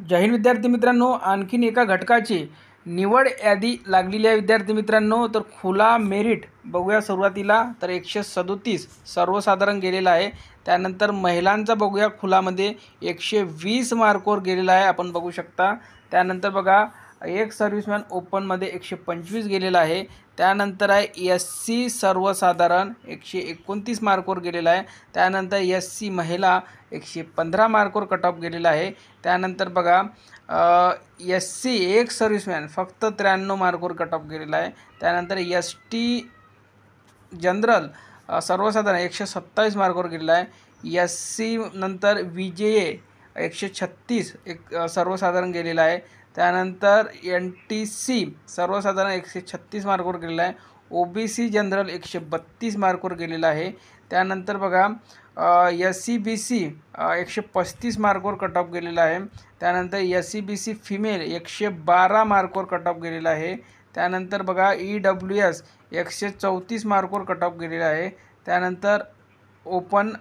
जय हिंद विद्यार्थी मित्रांनो, आणखीन एका घटकाची निवड यादी लागलेली आहे विद्यार्थी मित्रांनो। तर खुला मेरिट बघूया सुरुवातीला। तर 137 सर्वसाधारण गेलेला आहे। त्यानंतर महिलांचा बघूया, खुलामध्ये 120 मार्कवर गेलेला आहे, आपण बघू शकता। त्यानंतर बघा, एक सर्व्हिसमॅन ओपनमध्ये 125 गेलेला आहे। त्यानंतर आहे एससी सर्वसाधारण 129 मार्कवर गेलेला आहे। त्यानंतर एससी महिला 115 मार्कवर कट ऑफ गेलेला आहे। त्यानंतर बघा, एससी एक सर्व्हिसमॅन फक्त 93 मार्कवर कट ऑफ गेलेला आहे। त्यानंतर एसटी जनरल सर्वसाधारण 127 मार्कवर गेलेला आहे। एससी नंतर विजेए 136 सर्वसाधारण गेलेला आहे। त्यानंतर एनटीसी सर्वसाधारण 136 मार्कवर गेलेला आहे। ओबीसी जनरल 132 मार्कवर गेलेला आहे। त्यानंतर बघा, एससीबीसी 135 मार्कवर कट ऑफ गेलेला आहे। त्यानंतर एससीबीसी फिमेल 112 मार्कवर कट ऑफ गेलेला आहे। त्यानंतर बघा, ईडब्ल्यूएस 134 मार्कवर कट ऑफ गेलेला आहे। त्यानंतर ओपन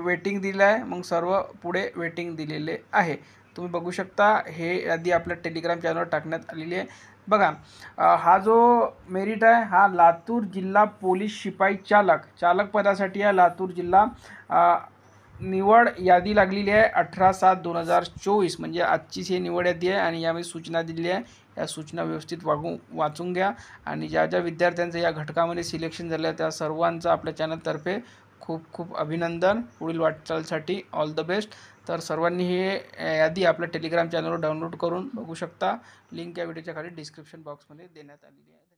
वेटिंग दिलं आहे, मग सर्व पुढे वेटिंग दिलेले आहे। तुम्ही बघू शकता, हे यादी आपल्या टेलिग्राम चॅनलवर टाकण्यात आलेली आहे। बघा, हा जो मेरिट आहे हा लातूर जिल्हा पोलीस शिपाई चालक पदासाठी आहे। लातूर जिल्हा निवड यादी लागलेली आहे 18/7/2024, म्हणजे आजचीच ही निवड यादी आहे आणि यामध्ये सूचना दिलेली आहे। या सूचना व्यवस्थित वाचून घ्या आणि ज्या ज्या विद्यार्थ्यांचं या घटकामध्ये सिलेक्शन झालं त्या सर्वांचं आपल्या चॅनलतर्फे खूप खूप अभिनंदन। पुढील वाटचालीसाठी ऑल द बेस्ट। तर सर्वांनी हे यादी आपल्या टेलिग्राम चॅनलवर डाउनलोड करून बघू शकता। लिंक या व्हिडिओच्या खाली डिस्क्रिप्शन बॉक्समध्ये देण्यात आलेली आहे।